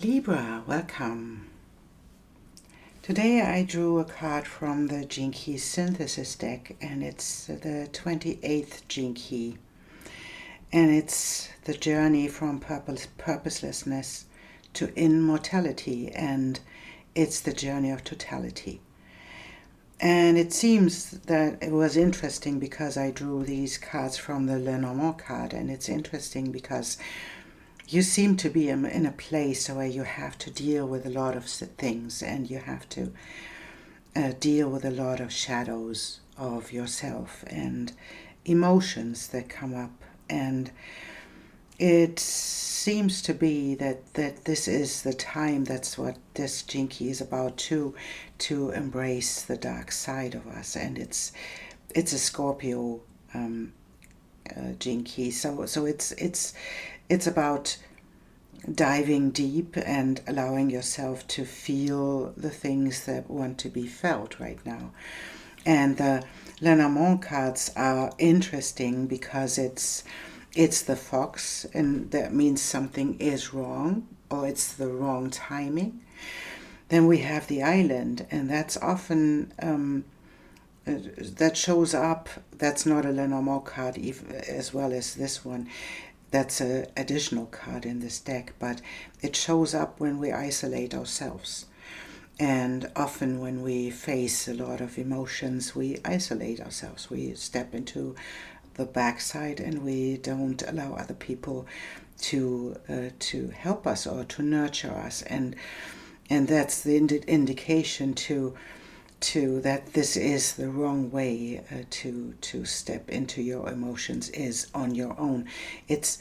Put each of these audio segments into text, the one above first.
Libra, welcome. Today I drew a card from the Gene Key Synthesis deck, and it's the 28th Gene Key. And it's the journey from purposelessness to immortality, and it's the journey of totality. And it seems that it was interesting because I drew these cards from the Lenormand card, and it's interesting because you seem to be in a place where you have to deal with a lot of things, and you have to deal with a lot of shadows of yourself and emotions that come up. And it seems to be that this is the time, that's what this Gene Key is about, to embrace the dark side of us. And it's a Scorpio Gene Key, so it's about diving deep and allowing yourself to feel the things that want to be felt right now. And the Lenormand cards are interesting because it's the fox, and that means something is wrong, or it's the wrong timing. Then we have the island, and that's often that shows up. That's not a Lenormand card, as well as this one. That's an additional card in this deck, but it shows up when we isolate ourselves. And often when we face a lot of emotions, we isolate ourselves. We step into the backside, and we don't allow other people to help us or to nurture us. And that's the indication to that this is the wrong way to step into your emotions, is on your own. It's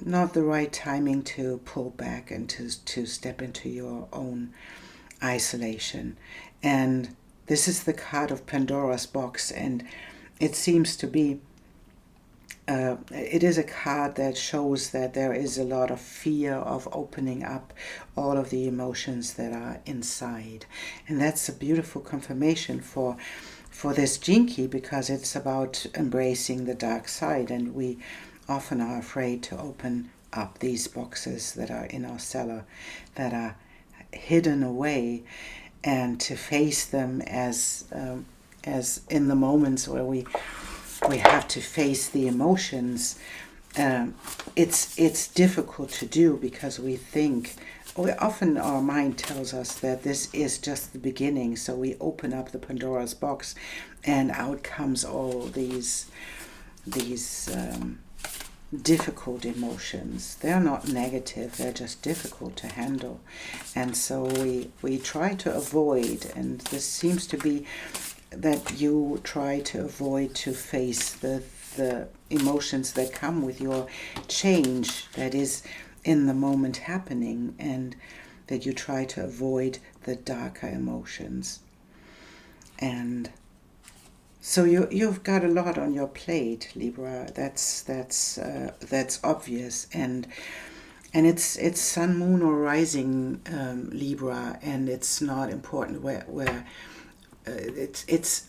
not the right timing to pull back and to step into your own isolation. And this is the card of Pandora's box, and it seems to be it is a card that shows that there is a lot of fear of opening up all of the emotions that are inside. And that's a beautiful confirmation for this Gene Key, because it's about embracing the dark side. And we often are afraid to open up these boxes that are in our cellar, that are hidden away, and to face them as in the moments where we have to face the emotions. It's difficult to do because we think, often our mind tells us that this is just the beginning. So we open up the Pandora's box, and out comes all these difficult emotions. They're not negative, they're just difficult to handle. And so we try to avoid, and this seems to be that you try to avoid to face the emotions that come with your change that is in the moment happening, and that you try to avoid the darker emotions. And so you've got a lot on your plate, Libra. That's obvious, and it's sun, moon, or rising, Libra, and it's not important where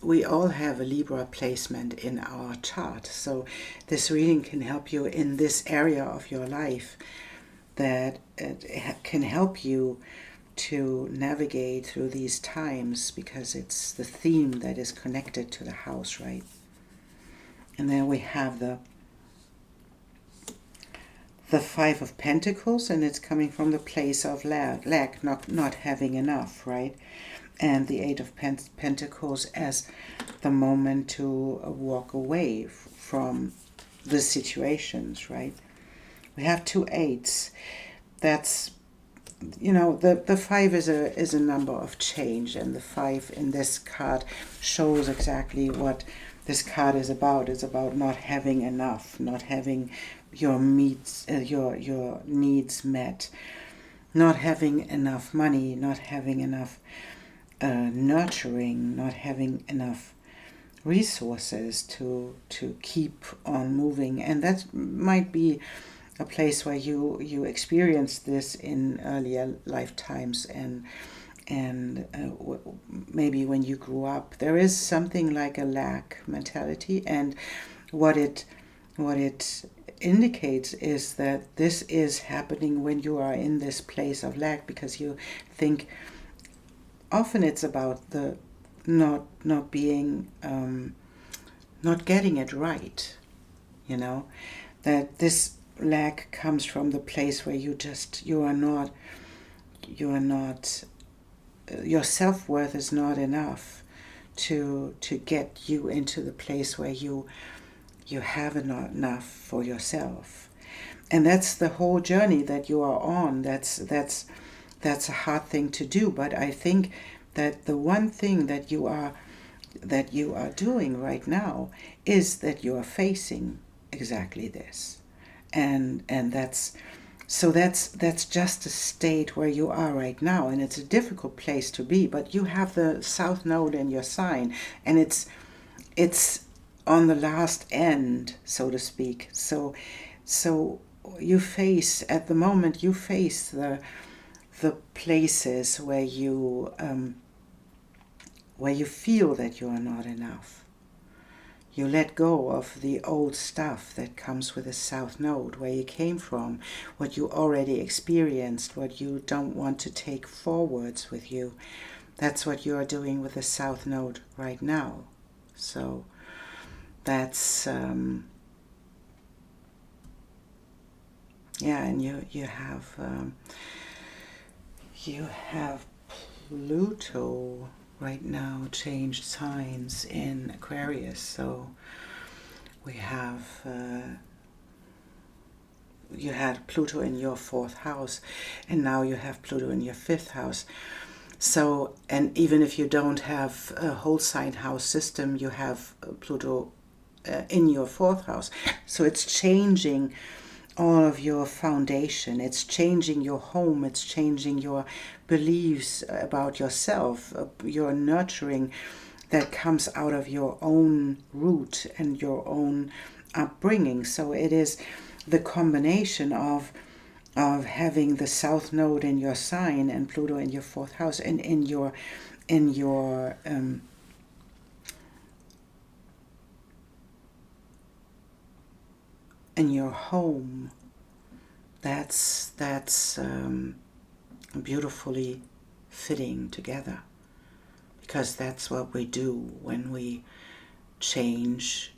we all have a Libra placement in our chart. So this reading can help you in this area of your life, that it can help you to navigate through these times, because it's the theme that is connected to the house, right? And then we have the Five of Pentacles, and it's coming from the place of lack, not having enough, right? And the Eight of Pentacles as the moment to walk away from the situations, right? We have two eights. That's, the five is a number of change, and the five in this card shows exactly what this card is about. It's about not having enough, not having your your needs met, not having enough money, not having enough nurturing, not having enough resources to keep on moving. And that might be a place where you experienced this in earlier lifetimes, and maybe when you grew up. There is something like a lack mentality, and what it indicates is that this is happening when you are in this place of lack, because you think often it's about the not being not getting it right, that this lack comes from the place where you are not your self-worth is not enough to get you into the place where you have enough for yourself. And that's the whole journey that you are on. That's a hard thing to do, but I think that the one thing that you are doing right now is that you are facing exactly this. And that's just a state where you are right now, and it's a difficult place to be, but you have the South Node in your sign, and it's on the last end, so to speak. So you face, at the moment, you face the places where you feel that you are not enough. You let go of the old stuff that comes with the South Node, where you came from, what you already experienced, what you don't want to take forwards with you. That's what you are doing with the South Node right now. So that's, and you have Pluto right now changed signs in Aquarius. So we have you had Pluto in your 4th house, and now you have Pluto in your 5th house. So, and even if you don't have a whole sign house system, you have Pluto in your 4th house. So it's changing all of your foundation. It's changing your home. It's changing your beliefs about yourself, your nurturing that comes out of your own root and your own upbringing. So it is the combination of having the South Node in your sign and Pluto in your 4th house and in your home. That's beautifully fitting together, because that's what we do when we change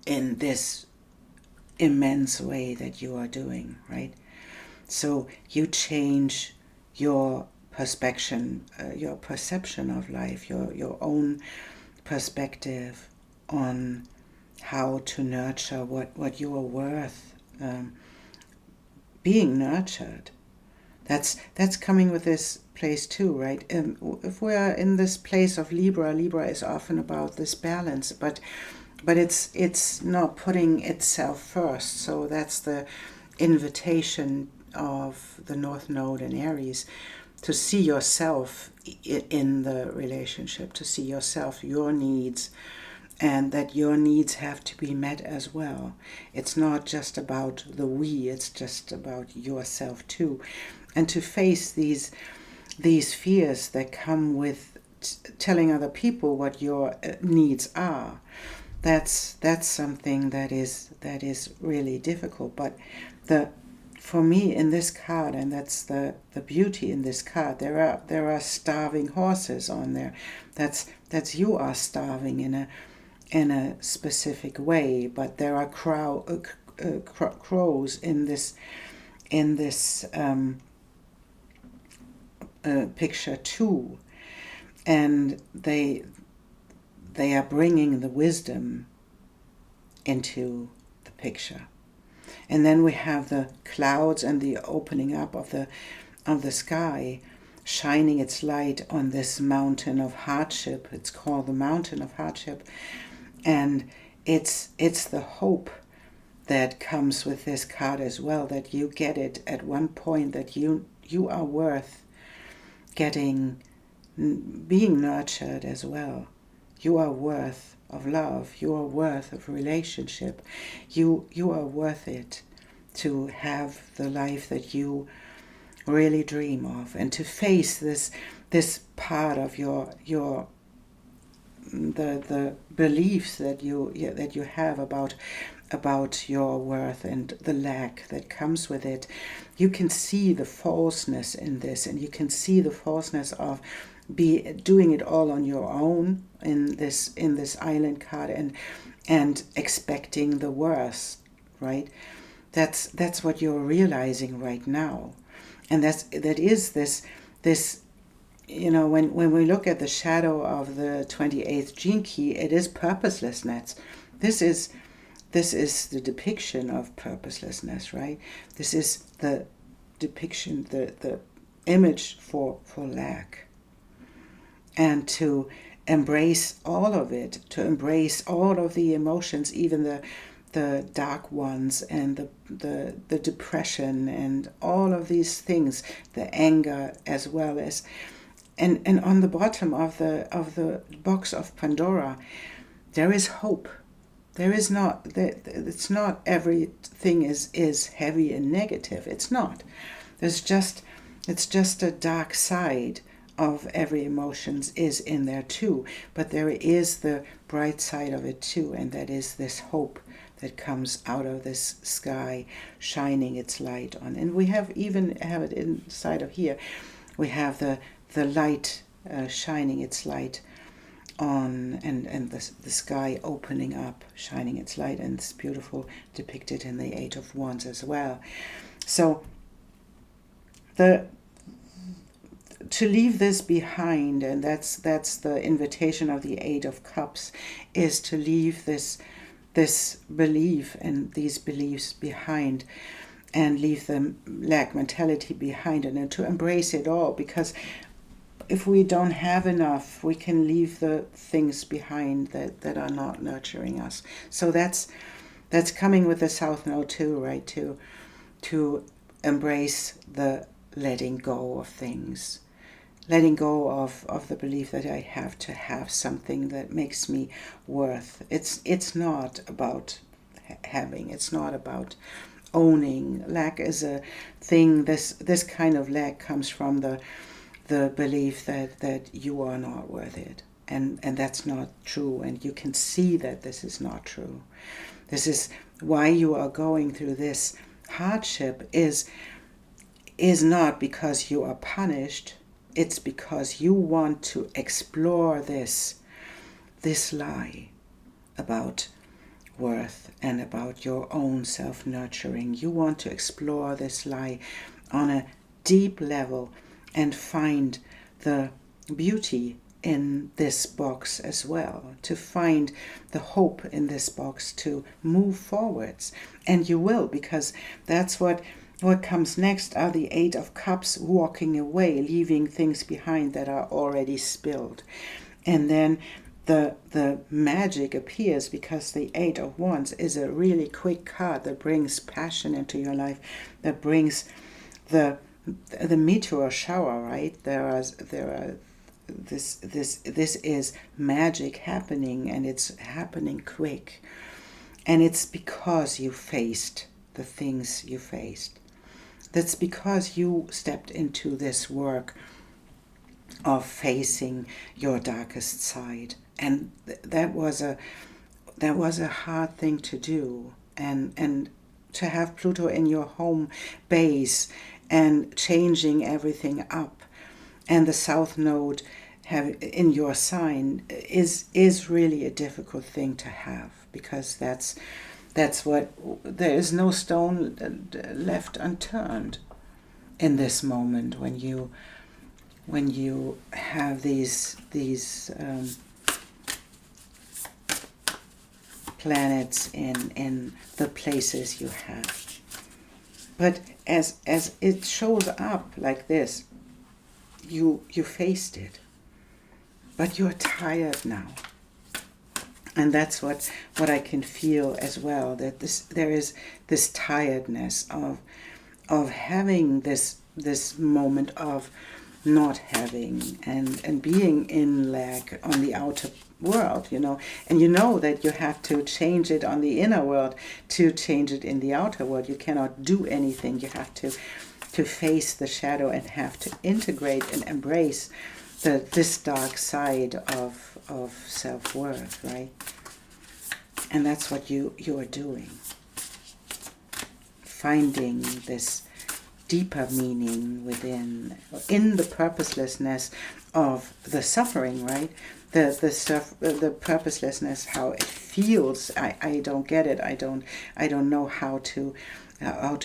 in this immense way that you are doing, right? So you change your perception of life, your own perspective on how to nurture what you are worth, being nurtured. That's coming with this place too, right? If we're in this place of Libra is often about this balance, but it's not putting itself first. So that's the invitation of the North Node in Aries, to see yourself in the relationship, to see yourself, your needs, and that your needs have to be met as well. It's not just about the we, it's just about yourself too. And to face these fears that come with telling other people what your needs are. That's something that is really difficult. But for me in this card, and that's the beauty in this card, there are starving horses on there. That's you are starving in a specific way, but there are crows in this picture too, and they are bringing the wisdom into the picture. And then we have the clouds and the opening up of the sky, shining its light on this mountain of hardship. It's called the mountain of hardship, and it's the hope that comes with this card as well, that you get it at one point, that you are worth being nurtured as well. You are worth of love. You are worth of relationship. You are worth it to have the life that you really dream of, and to face this part of the beliefs that you have about about your worth and the lack that comes with it. You can see the falseness in this, and you can see the falseness of doing it all on your own in this island card, and expecting the worst, right? That's what you're realizing right now. And that is this when we look at the shadow of the 28th gene key, it is purposelessness. This is the depiction of purposelessness, right? This is the depiction, the image for lack. And to embrace all of it, to embrace all of the emotions, even the dark ones, and the depression, and all of these things, the anger as well as, and on the bottom of the box of Pandora, there is hope. There is not, it's not everything is heavy and negative. It's not. It's just a dark side of every emotions is in there too. But there is the bright side of it too, and that is this hope that comes out of this sky, shining its light on. And we even have it inside of here. We have the light shining its light on, and the sky opening up, shining its light, and it's beautiful, depicted in the Eight of Wands as well. So to leave this behind, and that's the invitation of the Eight of Cups, is to leave this belief and these beliefs behind, and leave the lack mentality behind, and to embrace it all. Because if we don't have enough, we can leave the things behind that are not nurturing us. So that's coming with the South Node too, right? To embrace the letting go of things, letting go of the belief that I have to have something that makes me worth. It's not about having. It's not about owning. Lack is a thing. This kind of lack comes from the belief that you are not worth it, and that's not true. And you can see that this is not true. This is why you are going through this hardship, is not because you are punished. It's because you want to explore this lie about worth and about your own self-nurturing. You want to explore this lie on a deep level and find the beauty in this box as well, to find the hope in this box to move forwards. And you will, because that's what comes next are the Eight of Cups, walking away, leaving things behind that are already spilled. And then the magic appears, because the Eight of Wands is a really quick card that brings passion into your life, that brings the meteor shower, right? This is magic happening, and it's happening quick. And it's because you faced the things you faced. That's because you stepped into this work of facing your darkest side. And that was a hard thing to do. And to have Pluto in your home base and changing everything up, and the South Node in your sign is really a difficult thing to have, because that's what, there is no stone left unturned in this moment when you have these planets in the places you have. But as it shows up like this, you faced it, but you're tired now. And that's what I can feel as well, that there is this tiredness of having this moment of not having, and being in lack on the outer world, and that you have to change it on the inner world to change it in the outer world. You cannot do anything. You have to face the shadow, and have to integrate and embrace this dark side of self-worth, right? And that's what you are doing. Finding this deeper meaning in the purposelessness of the suffering, right? The purposelessness, how it feels. I don't get it. I don't know how to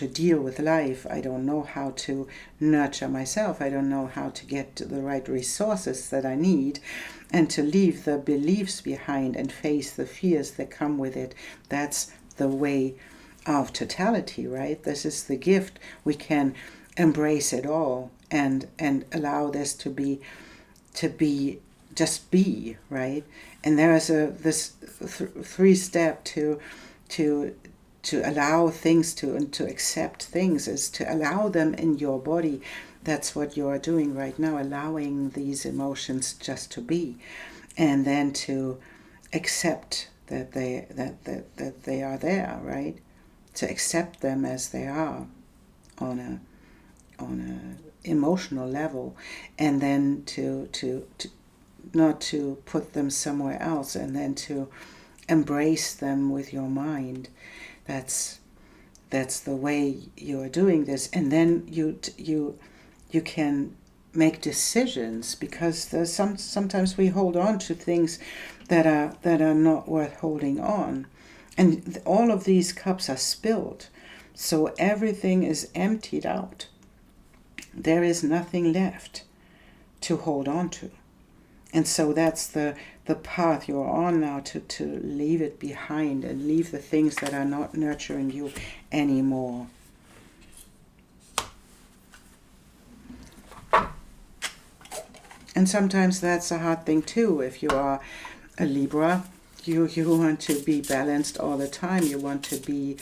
deal with life. I don't know how to nurture myself. I don't know how to get the right resources that I need, and to leave the beliefs behind and face the fears that come with it. That's the way of totality, right? This is the gift. We can embrace it all and allow this to be just be, right? And there is this 3-step to allow things and to accept things, is to allow them in your body. That's what you are doing right now, allowing these emotions just to be, and then to accept that they are there, right? To accept them as they are on a emotional level, and then to not to put them somewhere else, and then to embrace them with your mind. That's the way you are doing this, and then you can make decisions, because sometimes we hold on to things that are not worth holding on, and all of these cups are spilled, so everything is emptied out. There is nothing left to hold on to. And so that's the path you're on now, to leave it behind and leave the things that are not nurturing you anymore. And sometimes that's a hard thing too. If you are a Libra, you want to be balanced all the time. You want to be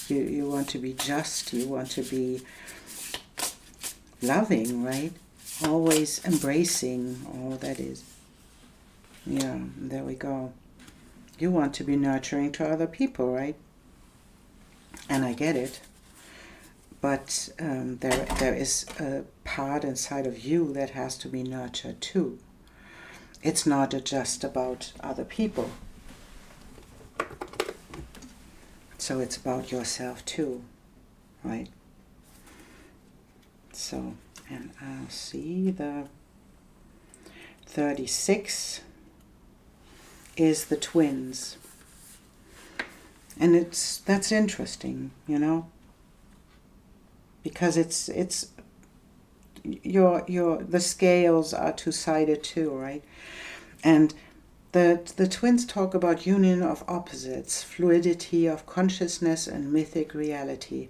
you want to be just. You want to be loving, right? Always embracing all that is. Yeah, there we go. You want to be nurturing to other people, right? And I get it. But there is a part inside of you that has to be nurtured too. It's not just about other people. So it's about yourself too, right? So, and I'll see the 36 is the twins. And that's interesting, you know, because it's the scales are two-sided too, right? And the twins talk about union of opposites, fluidity of consciousness and mythic reality.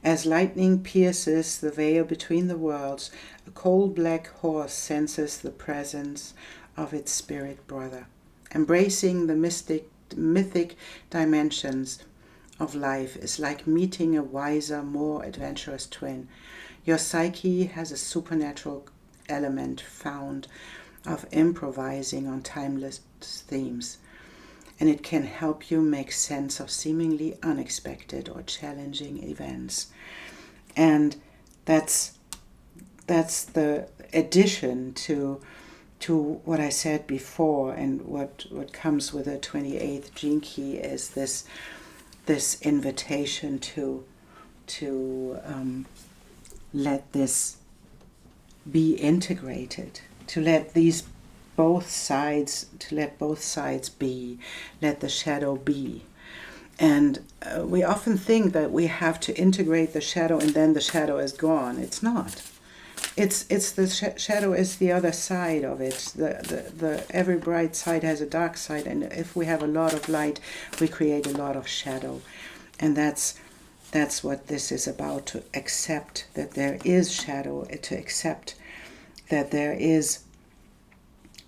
As lightning pierces the veil between the worlds, a coal black horse senses the presence of its spirit brother. Embracing the mythic dimensions of life is like meeting a wiser, more adventurous twin. Your psyche has a supernatural element found of improvising on timeless themes, and it can help you make sense of seemingly unexpected or challenging events. And that's the addition to what I said before, and what comes with the 28th gene key is this invitation to let this be integrated, to let both sides be, let the shadow be. And we often think that we have to integrate the shadow and then the shadow is gone. It's not. It's the shadow is the other side of it. The every bright side has a dark side, and if we have a lot of light, we create a lot of shadow. And that's what this is about, to accept that there is shadow, to accept that there is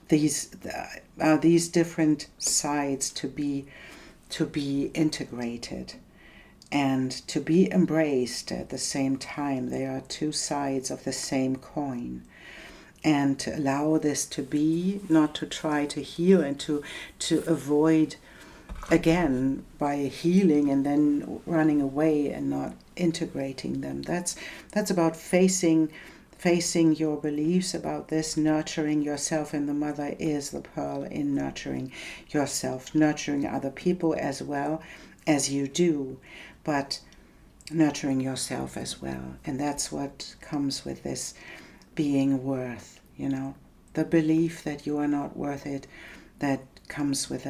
these different sides to be integrated and to be embraced at the same time. They are two sides of the same coin. And to allow this to be, not to try to heal and to avoid, again, by healing and then running away and not integrating them. That's about facing facing your beliefs about this, nurturing yourself, and the mother is the pearl in nurturing yourself, nurturing other people as well as you do, but nurturing yourself as well. And that's what comes with this being worth, the belief that you are not worth it, that comes with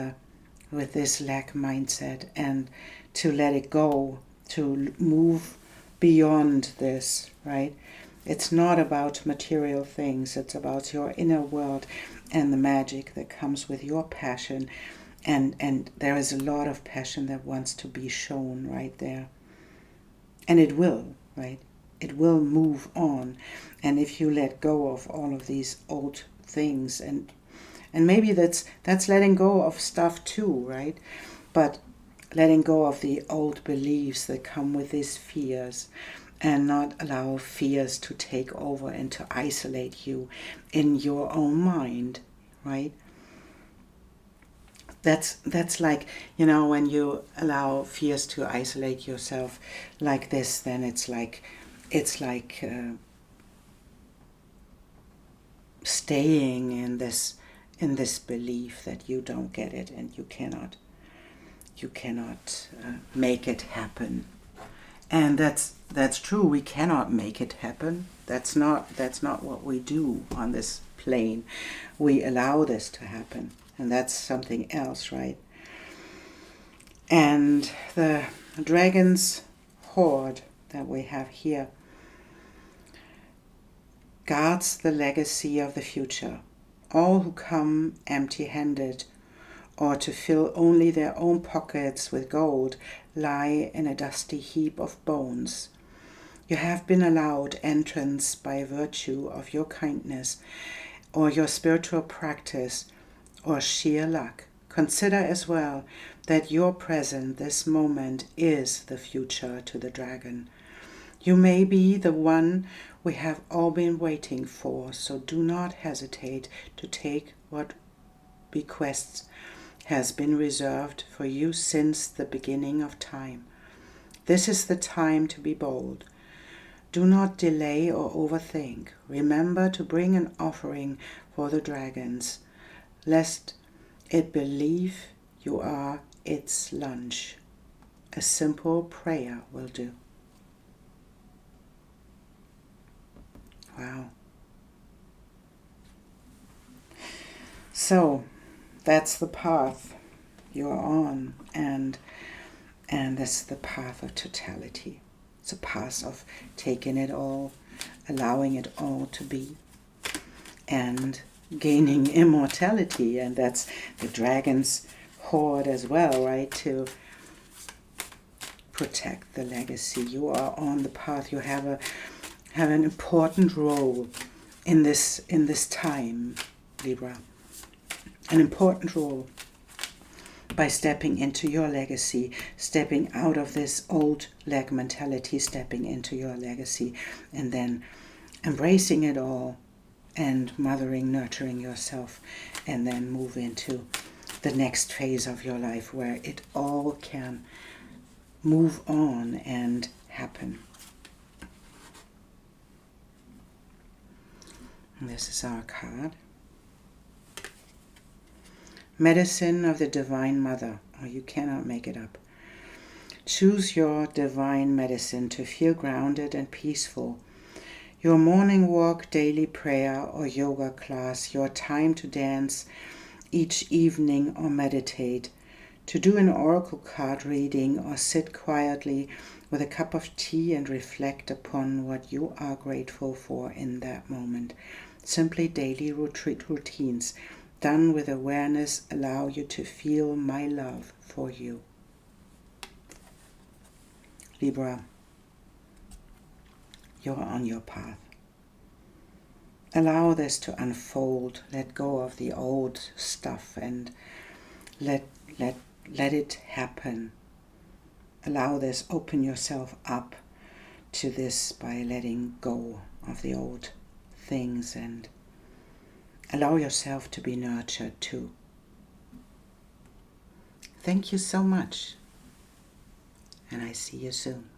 this lack mindset, and to let it go, to move beyond this, right? It's not about material things, it's about your inner world and the magic that comes with your passion. And there is a lot of passion that wants to be shown right there. And it will, right? It will move on. And if you let go of all of these old things, and maybe that's letting go of stuff too, right? But letting go of the old beliefs that come with these fears, and not allow fears to take over and to isolate you in your own mind, right? That's like, when you allow fears to isolate yourself like this, then it's like staying in this belief that you don't get it and you cannot make it happen. And that's true. We cannot make it happen. That's not what we do on this plane. We allow this to happen, and that's something else, right? And the dragon's hoard that we have here guards the legacy of the future. All who come empty-handed, or to fill only their own pockets with gold, lie in a dusty heap of bones. You have been allowed entrance by virtue of your kindness, or your spiritual practice, or sheer luck. Consider as well that your present, this moment, is the future to the dragon. You may be the one we have all been waiting for, so do not hesitate to take what bequests has been reserved for you since the beginning of time. This is the time to be bold. Do not delay or overthink. Remember to bring an offering for the dragons, lest it believe you are its lunch. A simple prayer will do. Wow. So, that's the path you're on, and that's the path of totality. It's a path of taking it all, allowing it all to be, and gaining immortality. And that's the dragon's hoard as well, right? To protect the legacy. You are on the path. You have an important role in this time, Libra. An important role by stepping into your legacy, stepping out of this old lag mentality, stepping into your legacy, and then embracing it all and mothering, nurturing yourself, and then move into the next phase of your life where it all can move on and happen. And this is our card. Medicine of the Divine Mother. Oh, you cannot make it up. Choose your divine medicine to feel grounded and peaceful. Your morning walk, daily prayer, or yoga class, your time to dance each evening or meditate, to do an oracle card reading or sit quietly with a cup of tea and reflect upon what you are grateful for in that moment. Simply daily retreat routines done with awareness allow you to feel my love for you. Libra, you're on your path. Allow this to unfold. Let go of the old stuff and let it happen. Allow this. Open yourself up to this by letting go of the old things, and allow yourself to be nurtured too. Thank you so much, and I see you soon.